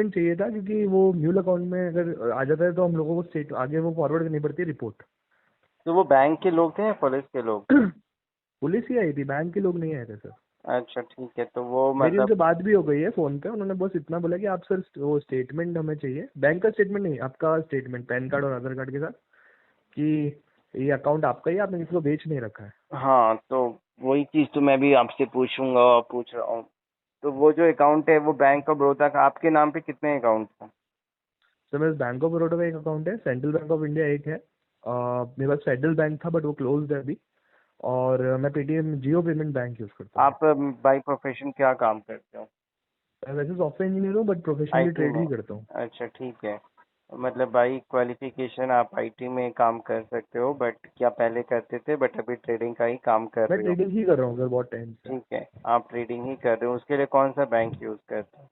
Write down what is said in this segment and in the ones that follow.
चाहिए था, क्योंकि वो म्यूल अकाउंट में अगर आ जाता है तो हम लोगों को स्टेट आगे वो फॉरवर्ड करनी पड़ती है रिपोर्ट। तो वो बैंक के लोग थे या पुलिस के लोग थे? पुलिस ही आई थी, बैंक के लोग नहीं आए थे सर। अच्छा ठीक है, तो वो मेरी मतलब उनसे बात भी हो गई है फोन पे, उन्होंने बस इतना बोला कि आप सर वो स्टेटमेंट हमें चाहिए, बैंक का स्टेटमेंट नहीं, आपका स्टेटमेंट पैन कार्ड और आधार कार्ड के साथ, कि ये अकाउंट आपका ही है, आपने किसी को बेच नहीं रखा है। हाँ, तो वही चीज तो मैं भी आपसे पूछूंगा और पूछ रहा हूँ। तो वो जो अकाउंट है वो बैंक ऑफ बड़ौदा का, आपके नाम पे कितने अकाउंट हैं? सर मेरे बैंक ऑफ बड़ौदा का एक अकाउंट है, सेंट्रल बैंक ऑफ इंडिया एक है, मेरे पास फेडरल बैंक था बट वो क्लोज्ड है अभी, और मैं पेटीएम जियो पेमेंट बैंक यूज़ करता हूँ। आप बाई प्रोफेशन क्या काम करते हो? मैं वैसे सॉफ्टवेयर इंजीनियर हूँ बट प्रोफेशनली आईटी ट्रेड में? ही करता हूँ। अच्छा ठीक है। मतलब बाई क्वालिफिकेशन आप आईटी में काम कर सकते हो, बट क्या पहले करते थे, बट अभी ट्रेडिंग का ही काम कर मैं रहे हो? ट्रेडिंग ही कर रहा हूँ सर बहुत टाइम से। ठीक है, आप ट्रेडिंग ही कर रहे हो, उसके लिए कौन सा बैंक यूज करते हो?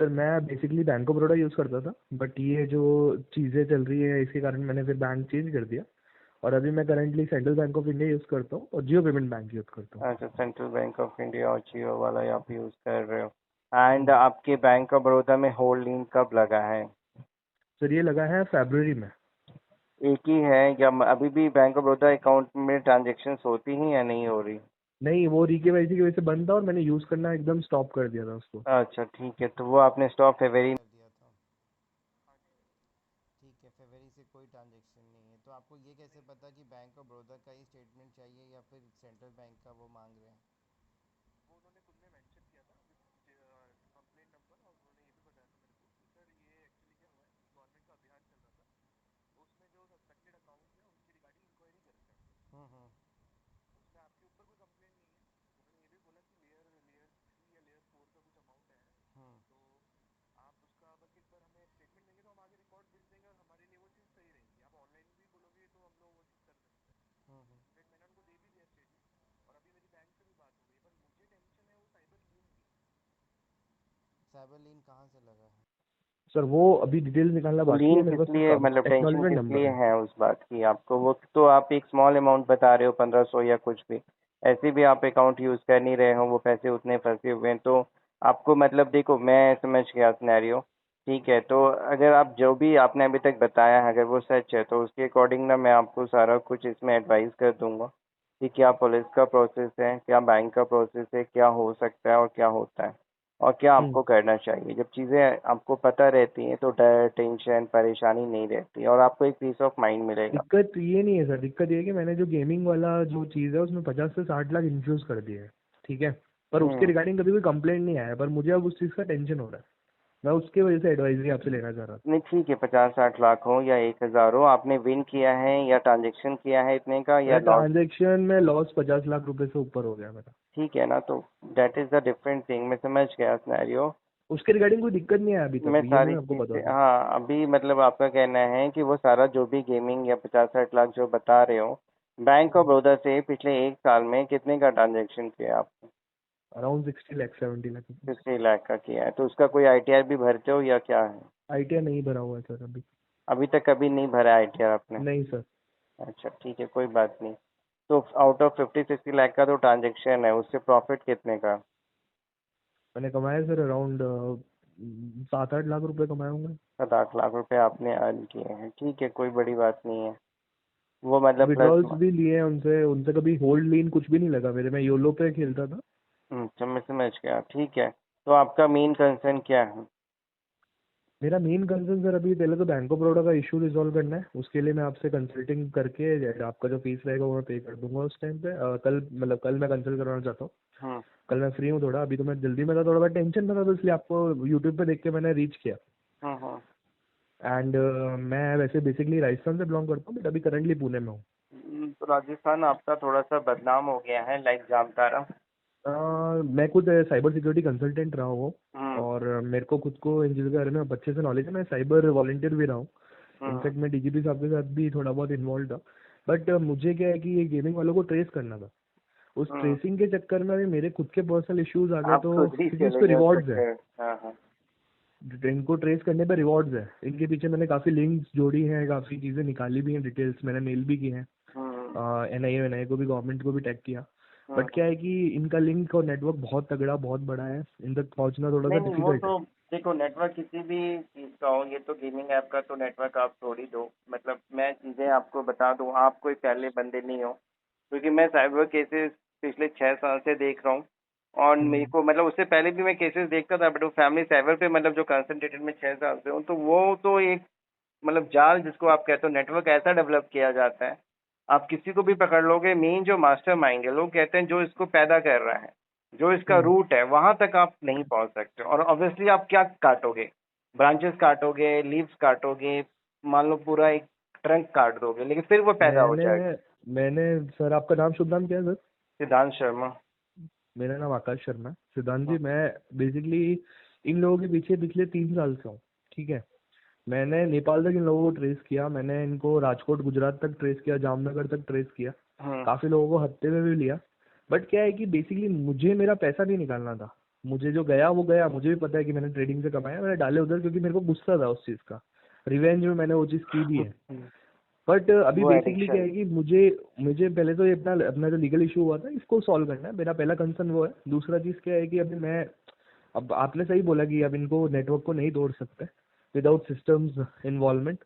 सर मैं basically bank of Baroda use करता था, बट ये जो चीज़ें चल रही है इसके कारण मैंने फिर बैंक चेंज कर दिया, और अभी मैं currently central bank of India use करता हूँ और जियो पेमेंट बैंक यूज़ करता हूँ। अच्छा, सेंट्रल बैंक ऑफ इंडिया और जियो वाला ही आप यूज कर रहे हो। एंड हम्म। आपके बैंक ऑफ बड़ौदा में होल्ड लिंक कब लगा है? सर ये लगा है फरवरी में। एक ही है या अभी भी बैंक ऑफ बड़ौदा अकाउंट में ट्रांजेक्शन होती हैं या नहीं हो रही? नहीं, वो रीकेवाईसी की वजह से बंद था और मैंने यूज़ करना एकदम स्टॉप कर दिया था उसको। अच्छा ठीक है, तो वो आपने स्टॉप फेब्रवरी कर दिया था। ठीक है, फरवरी से कोई ट्रांजेक्शन नहीं है। तो आपको ये कैसे पता कि बैंक ऑफ बड़ौदा का ही स्टेटमेंट चाहिए या फिर सेंट्रल बैंक का वो मांग रहे हैं? हम्म। हम्म। हम्म। साइबर लीन कहाँ से लगा है? सर वो अभी डिटेल्स निकालना तो बाकी लीन है, मेरे किस लिए, मतलब पास टेंशन एक्नॉलेजमेंट किस नंबर लिए है। है उस बात की आपको? वो तो आप एक स्मॉल अमाउंट बता रहे हो, 1500 या कुछ भी। ऐसे भी आप अकाउंट यूज कर नहीं रहे हो, वो पैसे उतने फंसे हुए हैं, तो आपको मतलब देखो, मैं समझ गया सिनेरियो। ठीक है, तो अगर आप जो भी आपने अभी तक बताया है अगर वो सच है, तो उसके अकॉर्डिंग ना मैं आपको सारा कुछ इसमें एडवाइस कर दूंगा कि क्या पुलिस का प्रोसेस है, क्या बैंक का प्रोसेस है, क्या हो सकता है और क्या होता है और क्या हम्म। आपको करना चाहिए। जब चीज़ें आपको पता रहती हैं तो डर, टेंशन, परेशानी नहीं रहती और आपको एक पीस ऑफ माइंड मिलेगा। दिक्कत ये नहीं है सर, दिक्कत ये है कि मैंने जो गेमिंग वाला जो चीज़ है उसमें 50 से 60 लाख इन्फ्यूज कर दिए है। ठीक है, पर उसके हम्म। रिगार्डिंग कभी कोई कंप्लेंट नहीं आया, पर मुझे अब उस चीज़ का टेंशन हो रहा है। मैं उसके वजह से एडवाइजरी आपसे लेना चाह रहा था। नहीं ठीक है, 50-60 लाख हो या 1,000 हो, आपने विन किया है या ट्रांजेक्शन किया है इतने का या मेरा लॉस? ट्रांजेक्शन में लॉस 50 लाख रुपए से ऊपर हो गया मेरा। ठीक है ना, तो that is the different thing. मैं समझ गया सिनेरियो। उसके रिगार्डिंग कोई दिक्कत नहीं है अभी तक, मैं ये मैं सारी आपको बता चीज़ें, दूं। हाँ, अभी मतलब आपका कहना है कि वो सारा जो भी गेमिंग या 50-60 लाख जो बता रहे हो, बैंक ऑफ बड़ौदा से पिछले एक साल में कितने का ट्रांजेक्शन किया आपने? अराउंड 60 लाख 70 लाख। 60 लाख का किया है, तो उसका कोई आईटीआर भी भरते हो या क्या है? आईटीआर नहीं भरा हुआ है सर अभी। अभी तक कभी नहीं भरा आईटीआर आपने? नहीं सर। अच्छा ठीक है, कोई बात नहीं। तो आउट ऑफ 50-60 लाख का तो ट्रांजेक्शन है, उससे प्रॉफिट कितने का? मैंने कमाया सर अराउंड 7-8 लाख रुपए कमाए होंगे। 7-8 लाख रुपए आपने अर्न किए हैं, ठीक है, कोई बड़ी बात नहीं है। वो मतलब प्लस। विड्रॉल्स भी लिए हैं उनसे, उनसे कभी होल्ड लीन कुछ भी नहीं लगा मेरे, मैं योलो पे खेलता था। मैं समझ गया, ठीक है। तो आपका मेन कंसर्न क्या है? मेरा मेन कंसर्न सर अभी पहले तो बैंक ऑफ बड़ौदा का इशू रिजॉल्व करना है, उसके लिए मैं आपसे कंसल्टिंग करके आपका जो फीस रहेगा वो मैं पे कर दूंगा उस टाइम पे। कल मतलब कल मैं कंसल्ट करवाना चाहता हूँ। हम्म। कल मैं फ्री हूँ थोड़ा, अभी तो मैं जल्दी में था, थोड़ा बहुत टेंशन में था, तो इसलिए आपको यूट्यूब पे देख के मैंने रीच किया। हम्म। एंड मैं वैसे बेसिकली राजस्थान से बिलोंग करता हूँ बट अभी करंटली पुणे में हूँ। तो राजस्थान आपका थोड़ा सा बदनाम हो गया है, लाइक जामतारा। मैं खुद साइबर सिक्योरिटी कंसल्टेंट रहा हूँ, हम्म। और मेरे को खुद को इन चीज़ों के बारे में अच्छे से नॉलेज है, मैं साइबर वॉलंटियर भी रहा हूँ। हम्म। इनफैक्ट मैं डीजीपी साहब के साथ भी थोड़ा बहुत इन्वॉल्व था। बट मुझे क्या है कि ये गेमिंग वालों को ट्रेस करना था, उस हम्म। ट्रेसिंग के चक्कर में अभी मेरे खुद के पर्सनल इश्यूज आ गए, आप तो खुद ही क्योंकि इस चले पे गए उस रिवॉर्ड्स है, चक्कर। हाँ हाँ। इनको ट्रेस करने पे रिवॉर्ड्स है, इनके पीछे मैंने काफ़ी लिंक्स जोड़ी हैं, काफ़ी चीज़ें निकाली भी हैं, डिटेल्स मैंने मेल भी की हैं हम्म। एनआईए को भी, गवर्नमेंट को भी टैग किया। बट हम्म। क्या है कि इनका लिंक और नेटवर्क बहुत तगड़ा बहुत बड़ा है, इन तक पहुंचना थोड़ा सा नहीं नहीं, वो तो डिफिकल्ट है। देखो नेटवर्क किसी भी चीज़ का हो, ये तो गेमिंग ऐप का तो नेटवर्क आप छोड़ ही दो। मतलब मैं चीज़ें आपको बता दूं, आप कोई पहले बंदे नहीं हो, क्योंकि मैं साइबर केसेस पिछले 6 साल से देख रहा हूँ। और मेरे हम्म, को मतलब उससे पहले भी मैं केसेस देखता था, बट वो फैमिली साइबर पे मतलब जो कंसंट्रेटेड में 6 साल से हूँ, तो वो तो एक मतलब जाल जिसको आप कहते हो, नेटवर्क ऐसा डेवलप किया जाता है, आप किसी को भी पकड़ लोगे, मेन जो मास्टर माइंड है, लोग कहते हैं जो इसको पैदा कर रहा है, जो इसका हम्म। रूट है, वहां तक आप नहीं पहुंच सकते। और ऑब्वियसली आप क्या काटोगे, ब्रांचेस काटोगे, लीव्स काटोगे, मान लो पूरा एक ट्रंक काट दोगे, लेकिन फिर वो पैदा हो मैंने जाएगा। मैंने सर, आपका नाम, शुभ नाम क्या है सर? सिद्धांत शर्मा। मेरा नाम आकाश शर्मा है। सिद्धांत जी, मैं बेसिकली इन लोगों के पीछे पिछले 3 साल से हूँ। ठीक है। मैंने नेपाल तक इन लोगों को ट्रेस किया, मैंने इनको राजकोट गुजरात तक ट्रेस किया, जामनगर तक ट्रेस किया, हम्म। काफी लोगों को हत्ते में भी लिया। बट क्या है कि बेसिकली मुझे मेरा पैसा नहीं निकालना था। मुझे जो गया वो गया, मुझे भी पता है कि मैंने ट्रेडिंग से कमाया, मैंने डाले उधर क्योंकि मेरे को गुस्सा था उस चीज का। रिवेंज में मैंने वो चीज की भी है। बट अभी वो बेसिकली क्या एडिक्शन। है कि मुझे मुझे पहले तो ये अपना अपना जो लीगल इशू हुआ था इसको सॉल्व करना है, मेरा पहला कंसर्न वो है। दूसरा चीज क्या है कि अभी मैं, अब आपने सही बोला कि अब इनको नेटवर्क को नहीं तोड़ सकते without systems involvement.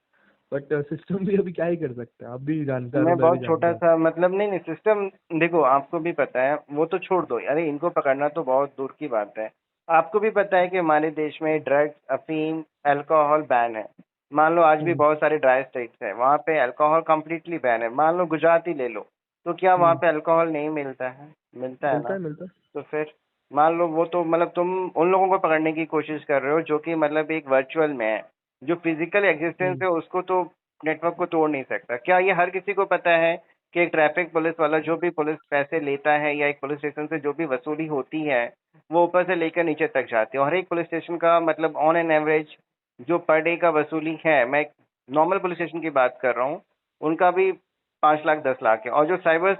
But system भी अभी क्या ही कर सकते हैं, आप भी जानकार हो, मैं मैं भी बहुत जानता छोटा हूँ। सा मतलब नहीं नहीं सिस्टम, देखो आपको भी पता है, वो तो छोड़ दो, अरे इनको पकड़ना तो बहुत दूर की बात है। आपको भी पता है कि हमारे देश में ड्रग्स, अफीम, अल्कोहल बैन है। मान लो आज भी हम्म, बहुत सारे ड्राई स्टेट्स हैं, वहाँ पे अल्कोहल कम्प्लीटली बैन है। मान लो गुजरात ही ले लो, तो क्या वहाँ हम्म। पे अल्कोहल नहीं मिलता है? मिलता है मिलता ना। है, मिलता है। तो फिर मान लो वो तो मतलब तुम उन लोगों को पकड़ने की कोशिश कर रहे हो जो कि मतलब एक वर्चुअल में है, जो फिजिकल एग्जिस्टेंस हम्म, है उसको तो नेटवर्क को तोड़ नहीं सकता। क्या ये हर किसी को पता है कि एक ट्रैफिक पुलिस वाला जो भी पुलिस पैसे लेता है या एक पुलिस स्टेशन से जो भी वसूली होती है, वो ऊपर से लेकर नीचे तक जाती है। और हर एक पुलिस स्टेशन का मतलब ऑन एन एवरेज जो पर डे का वसूली है, मैं नॉर्मल पुलिस स्टेशन की बात कर रहा हूँ, उनका भी 5 लाख 10 लाख है। और जो साइबर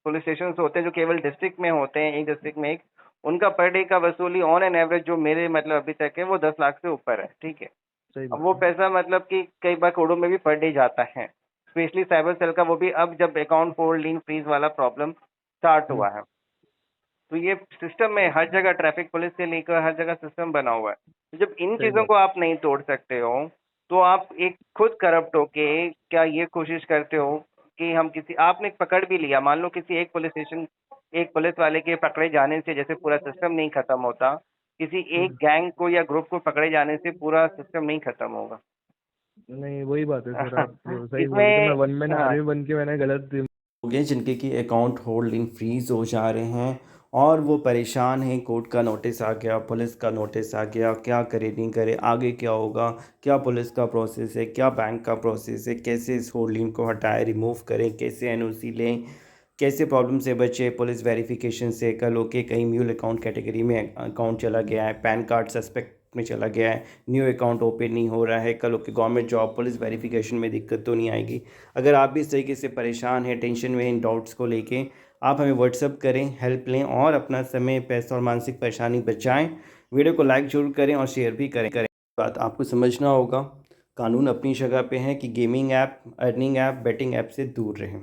पुलिस स्टेशन होते हैं जो केवल डिस्ट्रिक्ट में होते हैं, एक डिस्ट्रिक्ट में एक, उनका पर डे का वसूली ऑन एन एवरेज जो मेरे मतलब अभी तक है वो 10 लाख से ऊपर है। ठीक है। सही अब बात वो है। पैसा मतलब कि कई बार करोड़ों में भी पर डे जाता है, स्पेशली साइबर सेल का। वो भी अब जब अकाउंट फोल्डिंग फ्रीज वाला प्रॉब्लम स्टार्ट हम्म। हुआ है, तो ये सिस्टम में हर जगह ट्रैफिक पुलिस से लेकर हर जगह सिस्टम बना हुआ है। तो जब इन सही चीजों बात। को आप नहीं तोड़ सकते हो, तो आप एक खुद करप्ट होके क्या ये कोशिश करते हो कि हम किसी, आपने पकड़ भी लिया, मान लो किसी एक पुलिस स्टेशन, एक पुलिस वाले के पकड़े जाने से जैसे पूरा सिस्टम नहीं खत्म होता, किसी एक हम्म। गैंग को या ग्रुप को पकड़े जाने से पूरा सिस्टम नहीं खत्म होगा। नहीं, वही बात है सर, आप सही बोल रहे थे, मैं इसमें वन मैन हाँ, आर्मी बन के मैंने गलत। हो गए जिनके कि अकाउंट होल्डिंग फ्रीज हो जा रहे हैं और वो परेशान हैं। कोर्ट का नोटिस आ गया, पुलिस का नोटिस आ गया, क्या करे नहीं करे, आगे क्या होगा, क्या पुलिस का प्रोसेस है, क्या बैंक का प्रोसेस है, कैसे इस होल्डिंग को हटाए रिमूव करें, कैसे एनओसी लें, कैसे प्रॉब्लम से बचे पुलिस वेरिफिकेशन से। कल होके कहीं म्यूल अकाउंट कैटेगरी में अकाउंट चला गया है, पैन कार्ड सस्पेक्ट में चला गया है, न्यू अकाउंट ओपन नहीं हो रहा है। कल होके गवर्नमेंट जॉब पुलिस वेरिफिकेशन में दिक्कत तो नहीं आएगी। अगर आप भी इस तरीके से परेशान हैं, टेंशन में, इन डाउट्स को लेके, आप हमें व्हाट्सअप करें, हेल्प लें और अपना समय, पैसा और मानसिक परेशानी बचाएं। वीडियो को लाइक जरूर करें और शेयर भी करें। बात आपको समझना होगा, कानून अपनी जगह पे है कि gaming app, earning app, betting app से दूर रहें।